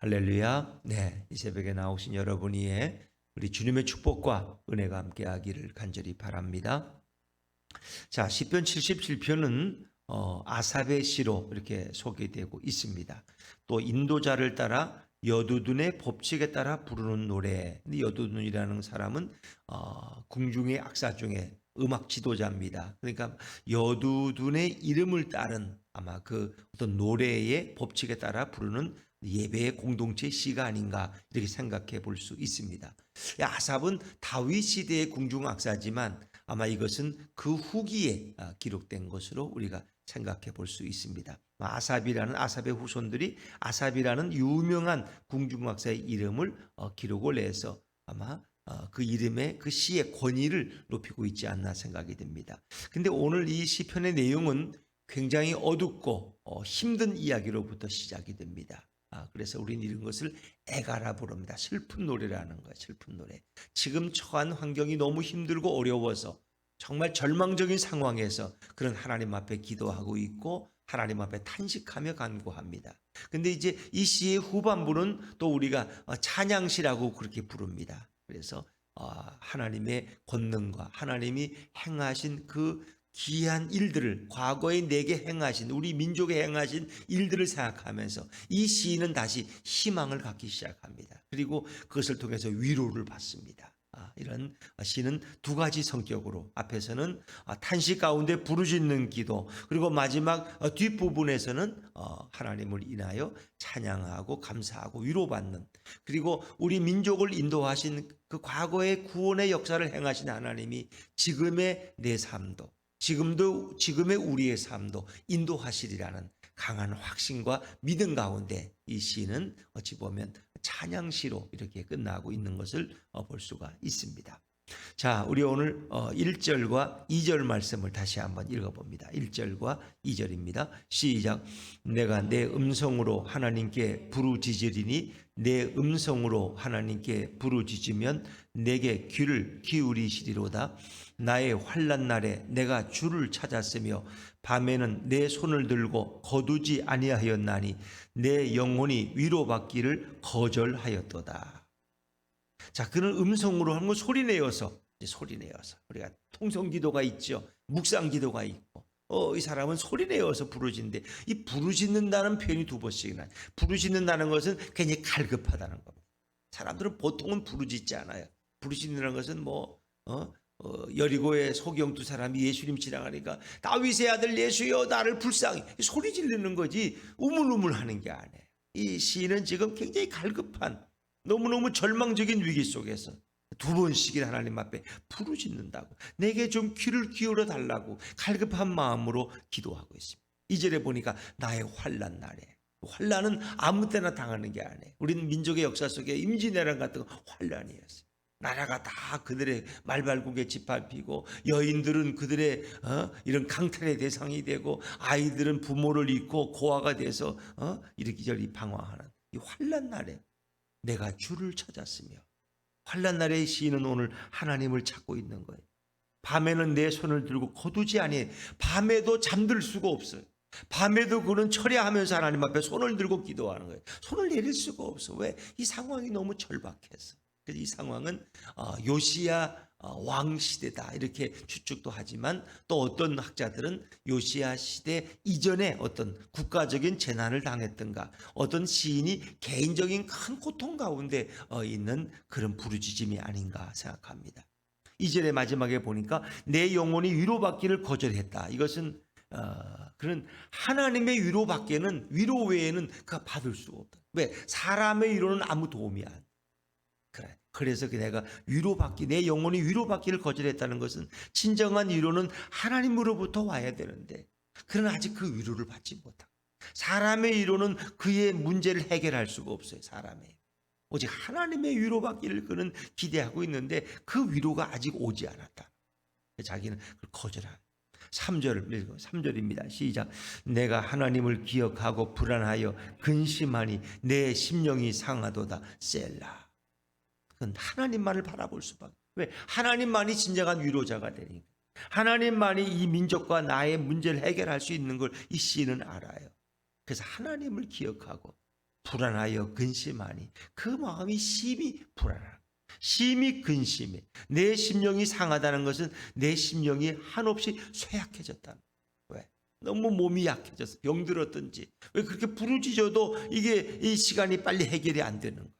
할렐루야. 네, 이 새벽에 나오신 여러분이 우리 주님의 축복과 은혜가 함께하기를 간절히 바랍니다. 자, 시편 77편은 아삽의 시로 이렇게 소개되고 있습니다. 또 인도자를 따라 여두둔의 법칙에 따라 부르는 노래. 근데 여두둔이라는 사람은 궁중의 악사 중에 음악 지도자입니다. 그러니까 여두둔의 이름을 따른 아마 그 어떤 노래의 법칙에 따라 부르는 예배의 공동체 시가 아닌가 이렇게 생각해 볼 수 있습니다. 아삽은 다윗 시대의 궁중 악사지만 아마 이것은 그 후기에 기록된 것으로 우리가 생각해 볼 수 있습니다. 아삽의 후손들이 아삽이라는 유명한 궁중악사의 이름을 기록을 해서 아마 그 이름의 그 시의 권위를 높이고 있지 않나 생각이 됩니다. 근데 오늘 이 시편의 내용은 굉장히 어둡고 힘든 이야기로부터 시작이 됩니다. 그래서 우리는 이런 것을 애가라 부릅니다. 슬픈 노래라는 거예요. 슬픈 노래. 지금 처한 환경이 너무 힘들고 어려워서 정말 절망적인 상황에서 그런 하나님 앞에 기도하고 있고 하나님 앞에 탄식하며 간구합니다. 근데 이제 이 시의 후반부는 또 우리가 찬양시라고 그렇게 부릅니다. 그래서 하나님의 권능과 하나님이 행하신 그 기이한 일들을 과거에 내게 행하신 우리 민족에 행하신 일들을 생각하면서 이 시인은 다시 희망을 갖기 시작합니다. 그리고 그것을 통해서 위로를 받습니다. 이런 시는 두 가지 성격으로 앞에서는 탄식 가운데 부르짖는 기도 그리고 마지막 뒷부분에서는 하나님을 인하여 찬양하고 감사하고 위로받는 그리고 우리 민족을 인도하신 그 과거의 구원의 역사를 행하신 하나님이 지금의 내 삶도 지금의 우리의 삶도 인도하시리라는 강한 확신과 믿음 가운데 이 시는 어찌 보면 찬양시로 이렇게 끝나고 있는 것을 볼 수가 있습니다. 자, 우리 오늘 1절과 2절 말씀을 다시 한번 읽어봅니다. 1절과 2절입니다. 시작. 내가 내 음성으로 하나님께 부르짖으리니 내 음성으로 하나님께 부르짖으면 내게 귀를 기울이시리로다. 나의 환난 날에 내가 주를 찾았으며 밤에는 내 손을 들고 거두지 아니하였나니 내 영혼이 위로받기를 거절하였도다. 자, 그는 음성으로 하는 건 소리내어서 우리가 통성기도가 있죠. 묵상기도가 있고 이 사람은 소리내어서 부르짖는데 이 부르짖는다는 표현이 두 번씩이나 부르짖는다는 것은 굉장히 갈급하다는 겁니다. 사람들은 보통은 부르짖지 않아요. 부르짖는다는 것은 여리고의 소경 두 사람이 예수님 지나가니까 다윗의 아들 예수여 나를 불쌍히 소리 지르는 거지 우물우물하는 게 아니에요. 이 시인은 지금 굉장히 갈급한 너무너무 절망적인 위기 속에서 두 번씩이나 하나님 앞에 부르짖는다고 내게 좀 귀를 기울여 달라고 갈급한 마음으로 기도하고 있습니다. 2절에 보니까 나의 환난 날에 환난은 아무 때나 당하는 게 아니에요. 우리는 민족의 역사 속에 임진왜란 같은 거 환난이었어요. 나라가 다 그들의 말발굽에 짓밟히고 여인들은 그들의 이런 강탈의 대상이 되고 아이들은 부모를 잃고 고아가 돼서 이리저리 방황하는 이 환난 날에 내가 주를 찾았으며 환난 날의 시인은 오늘 하나님을 찾고 있는 거예요. 밤에는 내 손을 들고 거두지 아니해. 밤에도 잠들 수가 없어요. 밤에도 그는 철야하면서 하나님 앞에 손을 들고 기도하는 거예요. 손을 내릴 수가 없어. 왜? 이 상황이 너무 절박해서. 그래서 이 상황은 요시야 왕 시대다 이렇게 추측도 하지만 또 어떤 학자들은 요시야 시대 이전에 어떤 국가적인 재난을 당했던가 어떤 시인이 개인적인 큰 고통 가운데 있는 그런 부르짖음이 아닌가 생각합니다. 2절의 마지막에 보니까 내 영혼이 위로받기를 거절했다. 이것은 그는 하나님의 위로밖에는 위로 외에는 그가 받을 수가 없다. 왜? 사람의 위로는 아무 도움이 안 돼. 그래서 내가 내 영혼이 위로받기를 거절했다는 것은 진정한 위로는 하나님으로부터 와야 되는데 그러나 아직 그 위로를 받지 못하고 사람의 위로는 그의 문제를 해결할 수가 없어요. 사람의 오직 하나님의 위로받기를 그는 기대하고 있는데 그 위로가 아직 오지 않았다. 자기는 그걸 거절하는 3절입니다. 시작. 내가 하나님을 기억하고 불안하여 근심하니 내 심령이 상하도다. 셀라. 하나님만을 바라볼 수밖에. 왜? 하나님만이 진정한 위로자가 되니까. 하나님만이 이 민족과 나의 문제를 해결할 수 있는 걸 이 시인은 알아요. 그래서 하나님을 기억하고 불안하여 근심하니 그 마음이 심히 불안하고 심히 근심해. 내 심령이 상하다는 것은 내 심령이 한없이 쇠약해졌다는 거예요. 왜? 너무 몸이 약해져서 병들었든지 왜 그렇게 부르짖어도 이게 이 시간이 빨리 해결이 안 되는 거예요.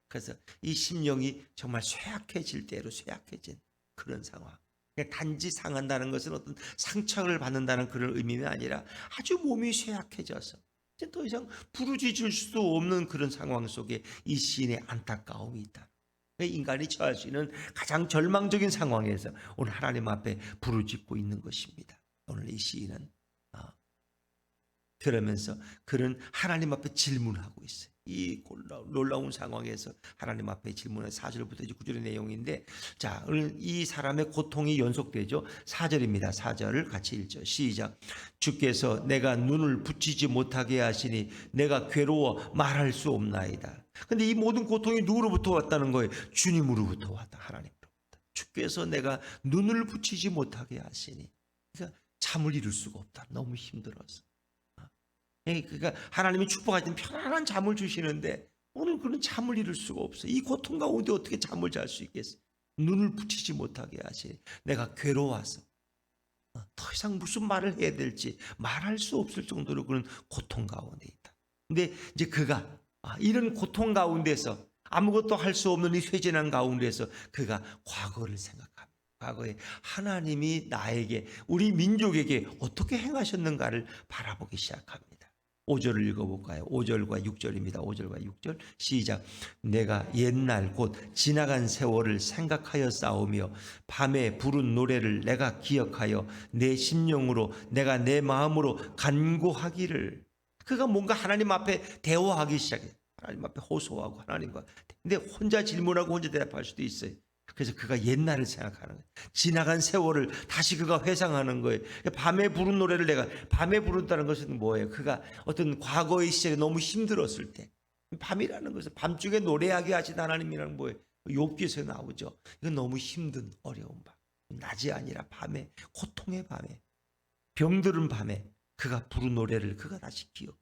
그래서 이 심령이 정말 쇠약해질 대로 쇠약해진 그런 상황. 그냥 단지 상한다는 것은 어떤 상처를 받는다는 그런 의미는 아니라 아주 몸이 쇠약해져서 이제 더 이상 부르짖을 수도 없는 그런 상황 속에 이 시인의 안타까움이 있다. 인간이 처할 수 있는 가장 절망적인 상황에서 오늘 하나님 앞에 부르짖고 있는 것입니다. 오늘 이 시인은 그러면서 그는 하나님 앞에 질문하고 있어요. 이 놀라운 상황에서 하나님 앞에 질문한 4절부터 이제 9절의 내용인데, 자, 오늘 이 사람의 고통이 연속되죠. 4절입니다. 4절을 같이 읽죠. 시작. 주께서 내가 눈을 붙이지 못하게 하시니 내가 괴로워 말할 수 없나이다. 근데 이 모든 고통이 누구로부터 왔다는 거예요? 주님으로부터 왔다. 하나님으로부터. 주께서 내가 눈을 붙이지 못하게 하시니, 그러니까 잠을 이룰 수가 없다. 너무 힘들어서. 그러니까 하나님이 축복하시는 편안한 잠을 주시는데 오늘 그런 잠을 이룰 수가 없어요. 이 고통 가운데 어떻게 잠을 잘 수 있겠어요? 눈을 붙이지 못하게 하시니 내가 괴로워서 더 이상 무슨 말을 해야 될지 말할 수 없을 정도로 그런 고통 가운데 있다. 근데 이제 그가 이런 고통 가운데서 아무것도 할 수 없는 이 쇠진한 가운데서 그가 과거를 생각합니다. 과거에 하나님이 나에게, 우리 민족에게 어떻게 행하셨는가를 바라보기 시작합니다. 5절을 읽어볼까요? 5절과 6절입니다. 5절과 6절 시작. 내가 옛날 곧 지나간 세월을 생각하여 싸우며 밤에 부른 노래를 내가 기억하여 내 심령으로 내가 내 마음으로 간구하기를. 그가 뭔가 하나님 앞에 대화하기 시작해요. 하나님 앞에 호소하고 하나님과. 근데 혼자 질문하고 혼자 대답할 수도 있어요. 그래서 그가 옛날을 생각하는 거예요. 지나간 세월을 다시 그가 회상하는 거예요. 밤에 부른 노래를 내가 밤에 부른다는 것은 뭐예요? 그가 어떤 과거의 시절에 너무 힘들었을 때, 밤이라는 것은 밤중에 노래하게 하신 하나님이라는 뭐예요? 욥기에서 나오죠. 이건 너무 힘든 어려운 밤, 낮이 아니라 밤에, 고통의 밤에, 병들은 밤에 그가 부른 노래를 그가 다시 기억해.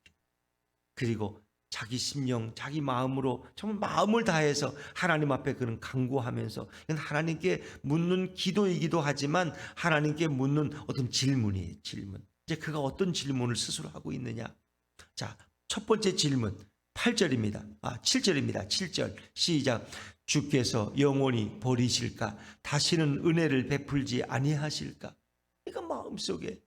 그리고 자기 심령, 자기 마음으로 정말 마음을 다해서 하나님 앞에 그는 간구하면서, 이건 하나님께 묻는 기도이기도 하지만 하나님께 묻는 어떤 질문이에요. 질문. 이제 그가 어떤 질문을 스스로 하고 있느냐. 자, 첫 번째 질문 8절입니다. 7절입니다. 7절 시작. 주께서 영원히 버리실까? 다시는 은혜를 베풀지 아니하실까? 그러니까 마음속에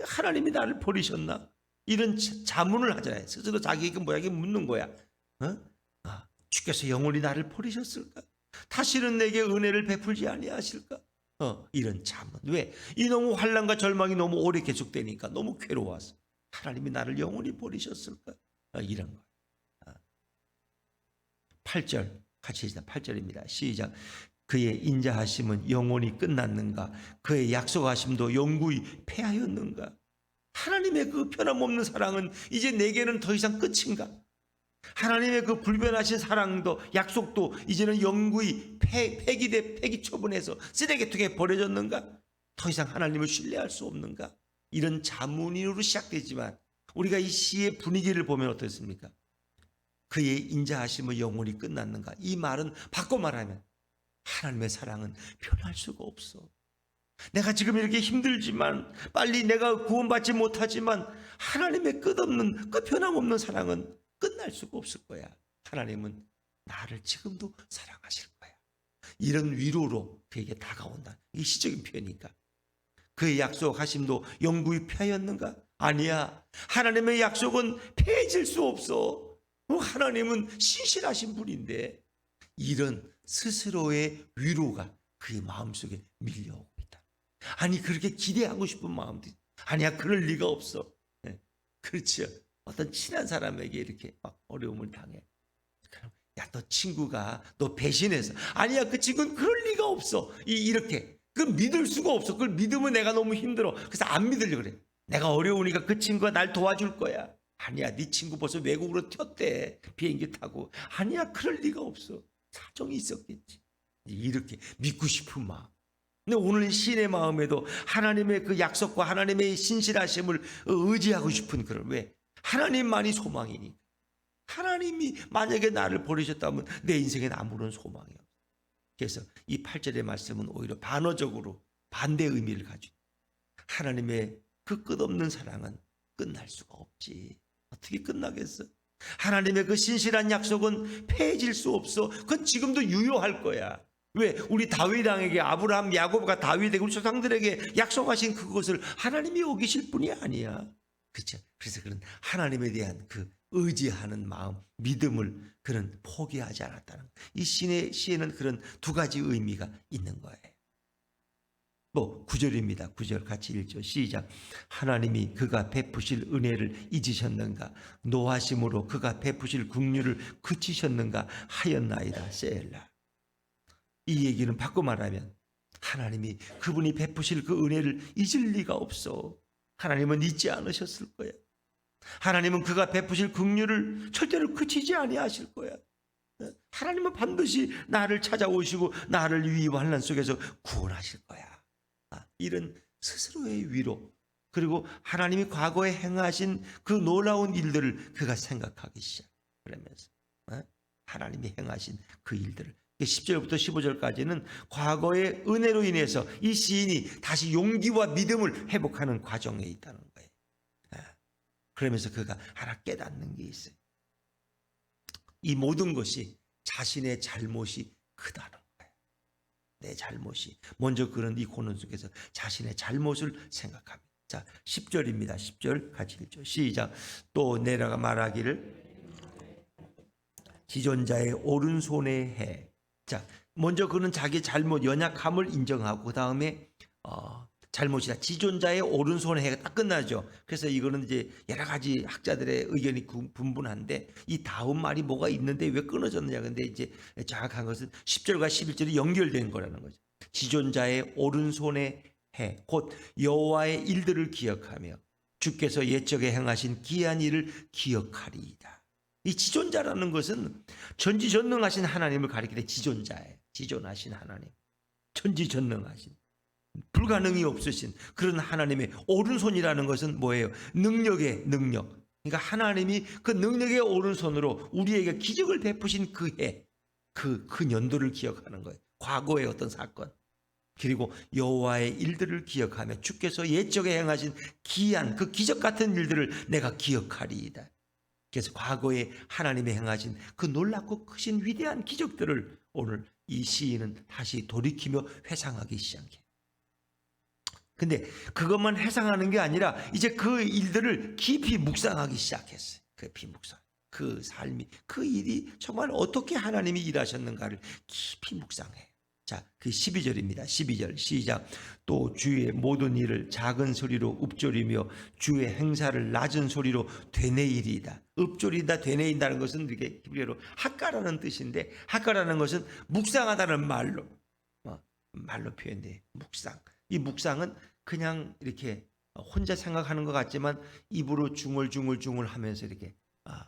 하나님이 나를 버리셨나? 이런 자문을 하잖아요. 스스로 자기에게 뭐야게 묻는 거야. 주께서 영원히 나를 버리셨을까? 다시는 내게 은혜를 베풀지 아니하실까? 이런 자문. 왜? 이 너무 환난과 절망이 너무 오래 계속되니까 너무 괴로워서 하나님이 나를 영원히 버리셨을까? 이런 거. 8절 같이 읽자. 8절입니다. 시작. 그의 인자하심은 영원히 끝났는가? 그의 약속하심도 영구히 패하였는가? 하나님의 그 변함없는 사랑은 이제 내게는 더 이상 끝인가? 하나님의 그 불변하신 사랑도 약속도 이제는 영구히 폐기 처분해서 쓰레기통에 버려졌는가? 더 이상 하나님을 신뢰할 수 없는가? 이런 자문으로 시작되지만 우리가 이 시의 분위기를 보면 어떻습니까? 그의 인자하심은 영원히 끝났는가? 이 말은 바꿔 말하면 하나님의 사랑은 변할 수가 없어. 내가 지금 이렇게 힘들지만, 빨리 내가 구원받지 못하지만 하나님의 끝없는, 변함없는 사랑은 끝날 수가 없을 거야. 하나님은 나를 지금도 사랑하실 거야. 이런 위로로 그에게 다가온다. 이 시적인 표현이니까. 그의 약속하심도 영구히 패하였는가? 아니야. 하나님의 약속은 패해질 수 없어. 하나님은 신실하신 분인데, 이런 스스로의 위로가 그의 마음속에 밀려오고 있다. 아니, 그렇게 기대하고 싶은 마음도, 아니야, 그럴 리가 없어. 네. 그렇죠. 어떤 친한 사람에게 이렇게 막 어려움을 당해. 그럼 야, 너 친구가 너 배신해서, 아니야, 그 친구는 그럴 리가 없어. 이렇게 그걸 믿을 수가 없어. 그걸 믿으면 내가 너무 힘들어. 그래서 안 믿으려고 그래. 내가 어려우니까 그 친구가 날 도와줄 거야. 아니야, 네 친구 벌써 외국으로 튀었대, 비행기 타고. 아니야, 그럴 리가 없어. 사정이 있었겠지. 이렇게 믿고 싶은 마음. 근데 오늘 시인의 마음에도 하나님의 그 약속과 하나님의 신실하심을 의지하고 싶은 그런, 왜? 하나님만이 소망이니까. 하나님이 만약에 나를 버리셨다면 내 인생에는 아무런 소망이 없어요. 그래서 이 8절의 말씀은 오히려 반어적으로 반대 의미를 가지고 하나님의 그 끝없는 사랑은 끝날 수가 없지. 어떻게 끝나겠어? 하나님의 그 신실한 약속은 폐해질 수 없어. 그건 지금도 유효할 거야. 왜? 우리 다윗 왕에게 아브라함, 야곱과 다윗에게 우리 조상들에게 약속하신 그것을 하나님이 어기실 분이 아니야. 그렇죠? 그래서 그런 하나님에 대한 그 의지하는 마음, 믿음을 그는 포기하지 않았다는 이 시에는 그런 두 가지 의미가 있는 거예요. 9절입니다. 9절 같이 읽죠. 시작. 하나님이 그가 베푸실 은혜를 잊으셨는가? 노하심으로 그가 베푸실 긍휼을 그치셨는가 하였나이다. 셀라. 이 얘기는 바꿔 말하면 하나님이 그분이 베푸실 그 은혜를 잊을 리가 없어. 하나님은 잊지 않으셨을 거야. 하나님은 그가 베푸실 긍휼을 절대로 그치지 아니하실 거야. 하나님은 반드시 나를 찾아오시고 나를 위 환난 속에서 구원하실 거야. 이런 스스로의 위로, 그리고 하나님이 과거에 행하신 그 놀라운 일들을 그가 생각하기 시작. 그러면서 하나님이 행하신 그 일들을 10절부터 15절까지는 과거의 은혜로 인해서 이 시인이 다시 용기와 믿음을 회복하는 과정에 있다는 거예요. 그러면서 그가 하나 깨닫는 게 있어요. 이 모든 것이 자신의 잘못이 크다는 거예요. 내 잘못이. 먼저 그런 이 고난 속에서 자신의 잘못을 생각합니다. 자, 10절입니다. 10절 같이 읽죠. 시작. 또 내가 말하기를 지존자의 오른손에 해. 자, 먼저 그는 자기 잘못, 연약함을 인정하고 그 다음에 잘못이다. 지존자의 오른손에 해가 딱 끝나죠. 그래서 이거는 이제 여러 가지 학자들의 의견이 분분한데 이 다음 말이 뭐가 있는데 왜 끊어졌느냐. 근데 이제 정확한 것은 10절과 11절이 연결된 거라는 거죠. 지존자의 오른손에 해, 곧 여호와의 일들을 기억하며 주께서 옛적에 행하신 기이한 일을 기억하리이다. 이 지존자라는 것은 전지전능하신 하나님을 가리키는 지존자예요. 지존하신 하나님, 전지전능하신, 불가능이 없으신 그런 하나님의 오른손이라는 것은 뭐예요? 능력의 능력. 그러니까 하나님이 그 능력의 오른손으로 우리에게 기적을 베푸신 그 해, 그 연도를 기억하는 거예요. 과거의 어떤 사건. 그리고 여호와의 일들을 기억하며 주께서 옛적에 행하신 기이한 그 기적 같은 일들을 내가 기억하리이다. 그래서 과거에 하나님이 행하신 그 놀랍고 크신 위대한 기적들을 오늘 이 시인은 다시 돌이키며 회상하기 시작해요. 근데 그것만 회상하는 게 아니라 이제 그 일들을 깊이 묵상하기 시작했어요. 깊이 묵상. 그 삶이, 그 일이 정말 어떻게 하나님이 일하셨는가를 깊이 묵상해요. 자, 그 12절입니다. 12절 시작. 또 주의 모든 일을 작은 소리로 읊조리며 주의 행사를 낮은 소리로 되뇌이리이다. 읊조리다, 되뇌인다는 것은 이렇게 히브리어로 학가라는 뜻인데, 학가라는 것은 묵상하다는 말로 표현돼요. 묵상. 이 묵상은 그냥 이렇게 혼자 생각하는 것 같지만 입으로 중얼중얼 하면서 이렇게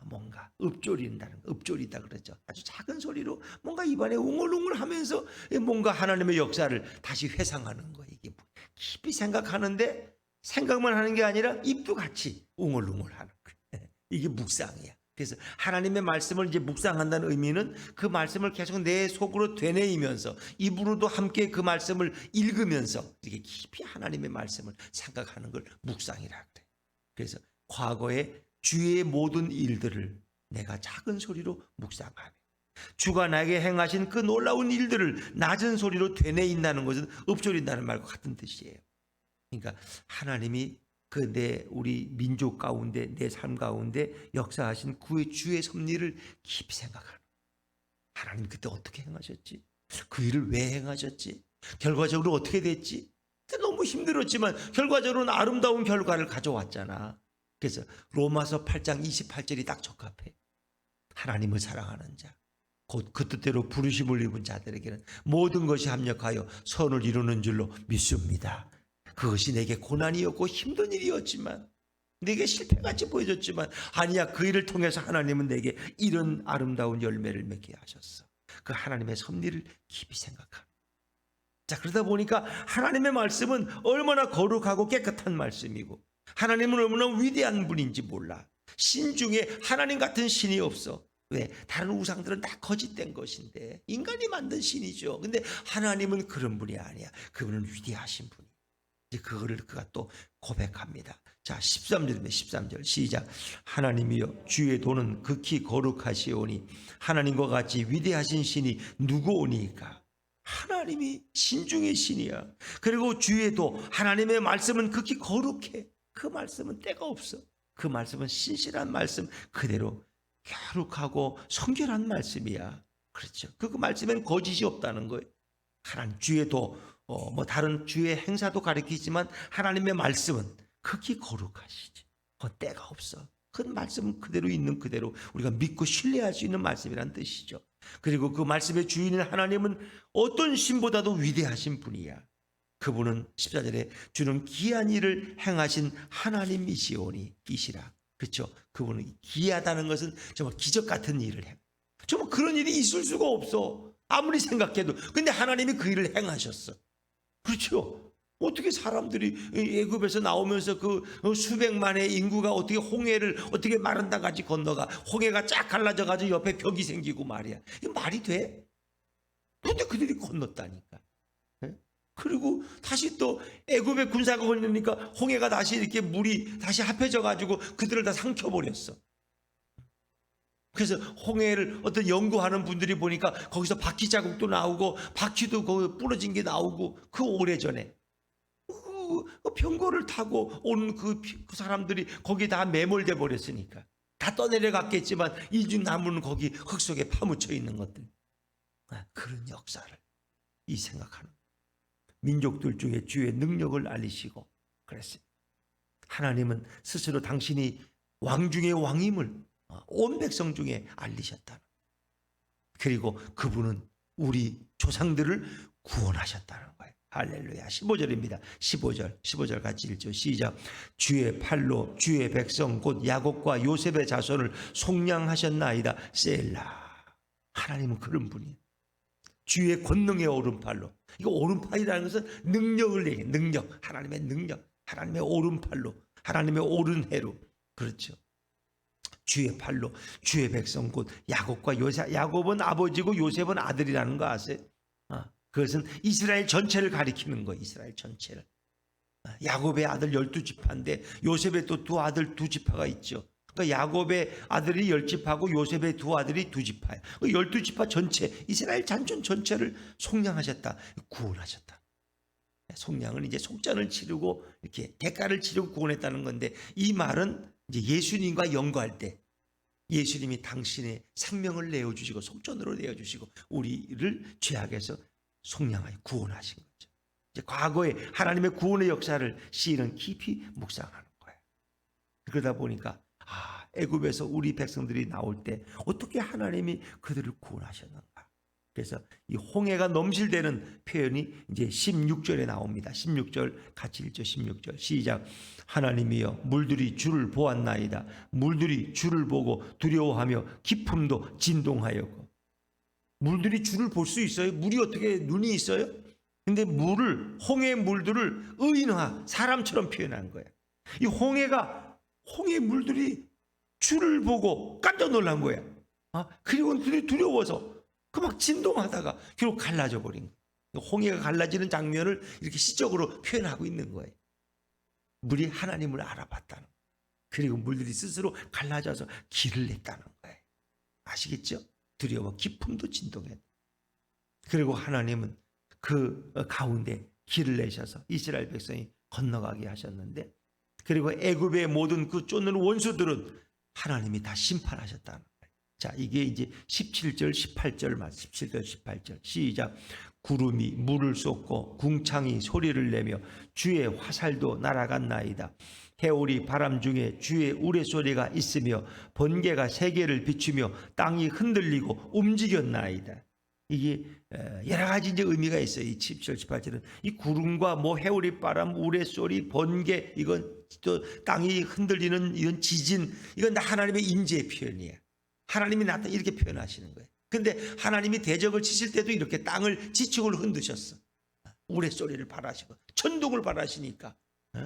뭔가 읊조린다는 거, 읊조리다 그러죠. 아주 작은 소리로 뭔가 입안에 웅얼웅얼 하면서 뭔가 하나님의 역사를 다시 회상하는 거예요. 이게 깊이 생각하는데 생각만 하는 게 아니라 입도 같이 웅얼웅얼 하는 거예요. 이게 묵상이야. 그래서 하나님의 말씀을 이제 묵상한다는 의미는 그 말씀을 계속 내 속으로 되뇌이면서 입으로도 함께 그 말씀을 읽으면서 이렇게 깊이 하나님의 말씀을 생각하는 걸 묵상이라 그래. 그래서 과거에 주의 모든 일들을 내가 작은 소리로 묵상하며 주가 나에게 행하신 그 놀라운 일들을 낮은 소리로 되뇌인다는 것은 읊조린다는 말과 같은 뜻이에요. 그러니까 하나님이 우리 민족 가운데, 내 삶 가운데 역사하신 주의 섭리를 깊이 생각하는. 하나님 그때 어떻게 행하셨지? 그 일을 왜 행하셨지? 결과적으로 어떻게 됐지? 너무 힘들었지만 결과적으로는 아름다운 결과를 가져왔잖아. 그래서 로마서 8장 28절이 딱 적합해. 하나님을 사랑하는 자, 곧 그 뜻대로 부르심을 입은 자들에게는 모든 것이 합력하여 선을 이루는 줄로 믿습니다. 그것이 내게 고난이었고 힘든 일이었지만, 내게 실패같이 보여졌지만 아니야, 그 일을 통해서 하나님은 내게 이런 아름다운 열매를 맺게 하셨어. 그 하나님의 섭리를 깊이 생각하는. 자, 그러다 보니까 하나님의 말씀은 얼마나 거룩하고 깨끗한 말씀이고 하나님은 얼마나 위대한 분인지 몰라. 신 중에 하나님 같은 신이 없어. 왜? 다른 우상들은 다 거짓된 것인데 인간이 만든 신이죠. 근데 하나님은 그런 분이 아니야. 그분은 위대하신 분이. 이제 그거를 그가 또 고백합니다. 자, 13절입니다. 13절 시작. 하나님이여 주의 도는 극히 거룩하시오니 하나님과 같이 위대하신 신이 누구오니까. 하나님이 신 중의 신이야. 그리고 주의 도 하나님의 말씀은 극히 거룩해. 그 말씀은 때가 없어. 그 말씀은 신실한 말씀 그대로 거룩하고 성결한 말씀이야. 그렇죠. 그 말씀엔 거짓이 없다는 거예요. 하나님 주의 도 뭐 다른 주의 행사도 가리키지만 하나님의 말씀은 극히 거룩하시지. 때가 없어. 그 말씀은 그대로 있는 그대로 우리가 믿고 신뢰할 수 있는 말씀이란 뜻이죠. 그리고 그 말씀의 주인인 하나님은 어떤 신보다도 위대하신 분이야. 그분은 14절에 주는 기이한 일을 행하신 하나님이시오니 이시라. 그렇죠. 그분은 기이하다는 것은 정말 기적 같은 일을 해. 정말 그런 일이 있을 수가 없어. 아무리 생각해도. 근데 하나님이 그 일을 행하셨어. 그렇죠. 어떻게 사람들이 애굽에서 나오면서 그 수백만의 인구가 어떻게 홍해를 어떻게 마른 땅같이 건너가. 홍해가 쫙 갈라져 가지고 옆에 벽이 생기고 말이야. 이게 말이 돼? 근데 그들이 건넜다니까. 그리고 다시 또 애굽의 군사가 걸리니까 홍해가 다시 이렇게 물이 다시 합해져 가지고 그들을 다 삼켜버렸어. 그래서 홍해를 어떤 연구하는 분들이 보니까 거기서 바퀴 자국도 나오고 바퀴도 거기 부러진 게 나오고 그 오래전에 그 병거를 타고 온 그 사람들이 거기 다 매몰돼 버렸으니까 다 떠내려갔겠지만 이중 나무는 거기 흙 속에 파묻혀 있는 것들. 그런 역사를 이 생각하는 민족들 중에 주의 능력을 알리시고 그랬어요. 하나님은 스스로 당신이 왕 중의 왕임을 온 백성 중에 알리셨다. 그리고 그분은 우리 조상들을 구원하셨다는 거예요. 할렐루야. 15절입니다. 15절 같이 읽죠. 시작. 주의 팔로 주의 백성 곧 야곱과 요셉의 자손을 속량하셨나이다. 셀라. 하나님은 그런 분이에요. 주의 권능의 오른팔로. 이거 오른팔이라는 것은 능력을 얘기해. 능력. 하나님의 능력. 하나님의 오른팔로. 하나님의 오른해로. 그렇죠. 주의 팔로 주의 백성 곧 야곱과 요셉. 야곱은 아버지고 요셉은 아들이라는 거 아세요? 그것은 이스라엘 전체를 가리키는 거예요. 이스라엘 전체를. 야곱의 아들 12지파인데 요셉의 또 두 아들 2지파가 있죠. 그러니까 야곱의 아들이 10지파고 요셉의 두 아들이 2지파예요. 12지파 전체 이스라엘 잔존 전체를 속량하셨다. 구원하셨다. 속량은 이제 속전을 치르고 이렇게 대가를 치르고 구원했다는 건데 이 말은 이제 예수님과 연구할 때 예수님이 당신의 생명을 내어주시고 속전으로 내어주시고 우리를 죄악에서 속량하여 구원하신 거죠. 이제 과거에 하나님의 구원의 역사를 시인은 깊이 묵상하는 거예요. 그러다 보니까 애굽에서 우리 백성들이 나올 때 어떻게 하나님이 그들을 구원하셨는가. 그래서 이 홍해가 넘실대는 표현이 이제 16절에 나옵니다. 16절 같이 읽죠. 16절 시작. 하나님이여 물들이 주를 보았나이다. 물들이 주를 보고 두려워하며 기품도 진동하였고. 물들이 주를 볼 수 있어요? 물이 어떻게 눈이 있어요? 근데 물을 홍해 물들을 의인화 사람처럼 표현한 거예요. 이 홍해 물들이 주를 보고 깜짝 놀란 거예요. 그리고 그들이 두려워서 그 막 진동하다가 결국 갈라져 버린 거예요. 홍해가 갈라지는 장면을 이렇게 시적으로 표현하고 있는 거예요. 물이 하나님을 알아봤다는 거예요. 그리고 물들이 스스로 갈라져서 길을 냈다는 거예요. 아시겠죠? 두려워 기품도 진동했다. 그리고 하나님은 그 가운데 길을 내셔서 이스라엘 백성이 건너가게 하셨는데 그리고 애굽의 모든 그 쫓는 원수들은 하나님이 다 심판하셨다는 거예요. 자, 이게 이제 17절 18절 말씀 17절 18절 시작. 구름이 물을 쏟고 궁창이 소리를 내며 주의 화살도 날아갔나이다. 해오리 바람 중에 주의 우레소리가 있으며 번개가 세계를 비추며 땅이 흔들리고 움직였나이다. 이게 여러 가지 이제 의미가 있어요. 이 17절 18절은 이 구름과 뭐 해오리 바람, 우레소리, 번개 이건 또 땅이 흔들리는 이런 지진 이건 다 하나님의 임재의 표현이에요. 하나님이 나타나 이렇게 표현하시는 거예요. 근데 하나님이 대적을 치실 때도 이렇게 땅을 지축을 흔드셨어. 우레소리를 발하시고 천둥을 발하시니까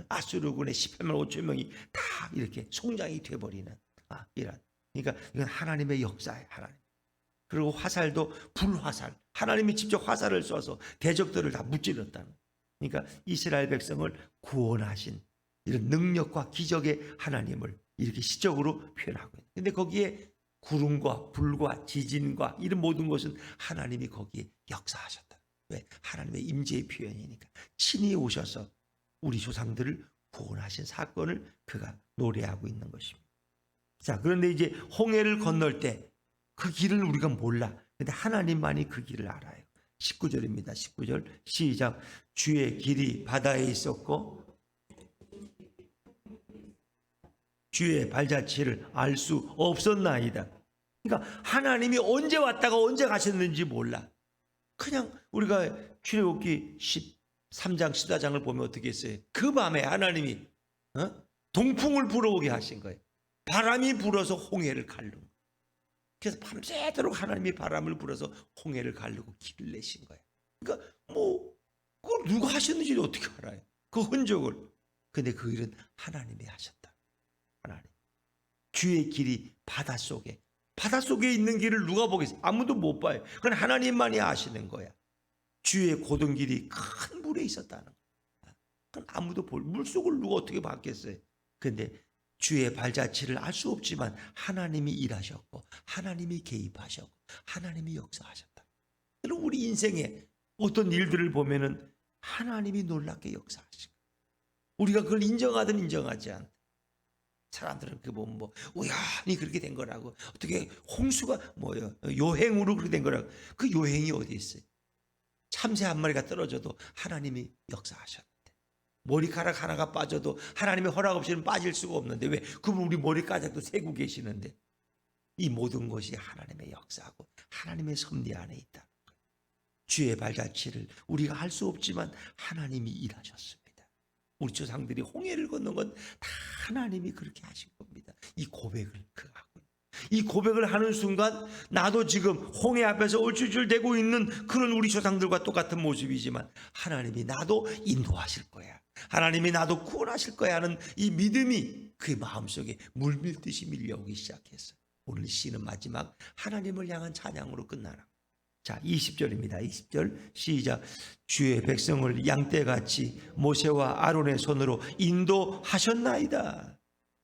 아수르군의 18만 5천 명이 다 이렇게 송장이 돼버리는 이런. 그러니까 이건 하나님의 역사예요. 하나님. 그리고 화살도 불화살. 하나님이 직접 화살을 쏴서 대적들을 다 무찌렀다는. 그러니까 이스라엘 백성을 구원하신 이런 능력과 기적의 하나님을 이렇게 시적으로 표현하고 있는. 근데 거기에 구름과 불과 지진과 이런 모든 것은 하나님이 거기에 역사하셨다. 왜? 하나님의 임재의 표현이니까. 친히 오셔서 우리 조상들을 구원하신 사건을 그가 노래하고 있는 것입니다. 자, 그런데 이제 홍해를 건널 때 그 길을 우리가 몰라. 근데 하나님만이 그 길을 알아요. 19절입니다. 19절 시작. 주의 길이 바다에 있었고 주의 발자취를 알 수 없었나이다. 그러니까 하나님이 언제 왔다가 언제 가셨는지 몰라. 그냥 우리가 출애굽기 13장 14장을 보면 어떻게 했어요? 그 밤에 하나님이 동풍을 불어오게 하신 거예요. 바람이 불어서 홍해를 가르는 거예요. 그래서 밤새도록 하나님이 바람을 불어서 홍해를 가르고 길을 내신 거예요. 그러니까 그걸 누가 하셨는지도 어떻게 알아요? 그 흔적을. 근데 그 일은 하나님이 하셨다. 하나님. 주의 길이 바닷속에 있는 길을 누가 보겠어요? 아무도 못 봐요. 그건 하나님만이 아시는 거야. 주의 고든 길이 큰 물에 있었다는 거야. 그건 아무도 물속을 누가 어떻게 봤겠어요? 근데 주의 발자취를 알 수 없지만 하나님이 일하셨고 하나님이 개입하셨고 하나님이 역사하셨다. 그럼 우리 인생에 어떤 일들을 보면은 하나님이 놀랍게 역사하시고 우리가 그걸 인정하든 인정하지 않든 사람들은 그 보면 우연히 그렇게 된 거라고, 어떻게 홍수가 요행으로 그렇게 된 거라고. 그 요행이 어디 있어요? 참새 한 마리가 떨어져도 하나님이 역사하셨는데, 머리카락 하나가 빠져도 하나님의 허락 없이는 빠질 수가 없는데, 왜? 그분 우리 머리카락도 세고 계시는데, 이 모든 것이 하나님의 역사하고 하나님의 섭리 안에 있다. 주의 발자취를 우리가 할 수 없지만 하나님이 일하셨습니다. 우리 조상들이 홍해를 건넌 건 다 하나님이 그렇게 하신 겁니다. 이 고백을 그 하고, 이 고백을 하는 순간 나도 지금 홍해 앞에서 얼추줄대고 있는 그런 우리 조상들과 똑같은 모습이지만 하나님이 나도 인도하실 거야, 하나님이 나도 구원하실 거야 하는 이 믿음이 그의 마음속에 물밀듯이 밀려오기 시작했어요. 오늘 시는 마지막 하나님을 향한 찬양으로 끝나라. 자, 20절입니다. 20절 시작. 주의 백성을 양떼같이 모세와 아론의 손으로 인도하셨나이다.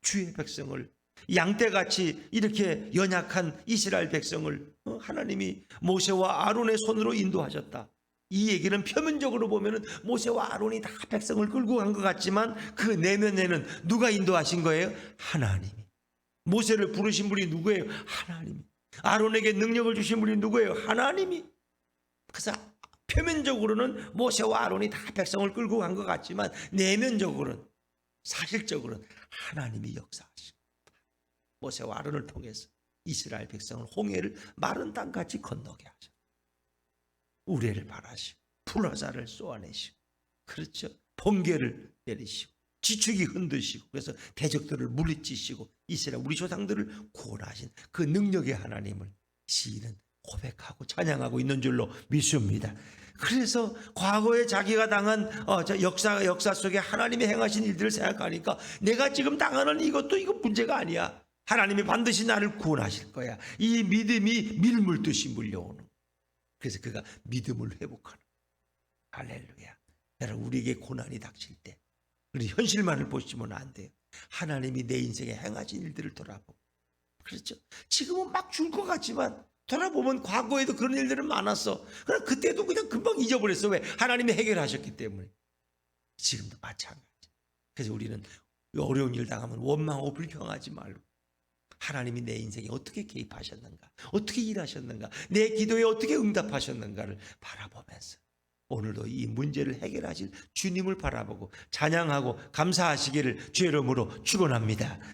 주의 백성을 양떼같이 이렇게 연약한 이스라엘 백성을 하나님이 모세와 아론의 손으로 인도하셨다. 이 얘기는 표면적으로 보면은 모세와 아론이 다 백성을 끌고 간 것 같지만 그 내면에는 누가 인도하신 거예요? 하나님이. 모세를 부르신 분이 누구예요? 하나님이. 아론에게 능력을 주신 분이 누구예요? 하나님이. 그래서 표면적으로는 모세와 아론이 다 백성을 끌고 간 것 같지만 내면적으로는, 사실적으로는 하나님이 역사하시고 모세와 아론을 통해서 이스라엘 백성을 홍해를 마른 땅같이 건너게 하셔. 우레를 바라시고 불화살을 쏘아내시고, 그렇죠, 번개를 내리시고 지축이 흔드시고, 그래서 대적들을 물리치시고 이스라엘 우리 조상들을 구원하신 그 능력의 하나님을 시인은 고백하고 찬양하고 있는 줄로 믿습니다. 그래서 과거에 자기가 당한 역사 속에 하나님이 행하신 일들을 생각하니까 내가 지금 당하는 이거 문제가 아니야. 하나님이 반드시 나를 구원하실 거야. 이 믿음이 밀물듯이 물려오는. 그래서 그가 믿음을 회복하는. 할렐루야. 여러분, 우리에게 고난이 닥칠 때 우리 현실만을 보시면 안 돼요. 하나님이 내 인생에 행하신 일들을 돌아보고, 그렇죠, 지금은 막 줄 것 같지만 돌아보면 과거에도 그런 일들은 많았어. 그러나 그때도 그냥 금방 잊어버렸어. 왜? 하나님이 해결하셨기 때문에. 지금도 마찬가지. 그래서 우리는 어려운 일 당하면 원망하고 불평하지 말고 하나님이 내 인생에 어떻게 개입하셨는가, 어떻게 일하셨는가, 내 기도에 어떻게 응답하셨는가를 바라보면서 오늘도 이 문제를 해결하실 주님을 바라보고 찬양하고 감사하시기를 주의 이름으로 축원합니다.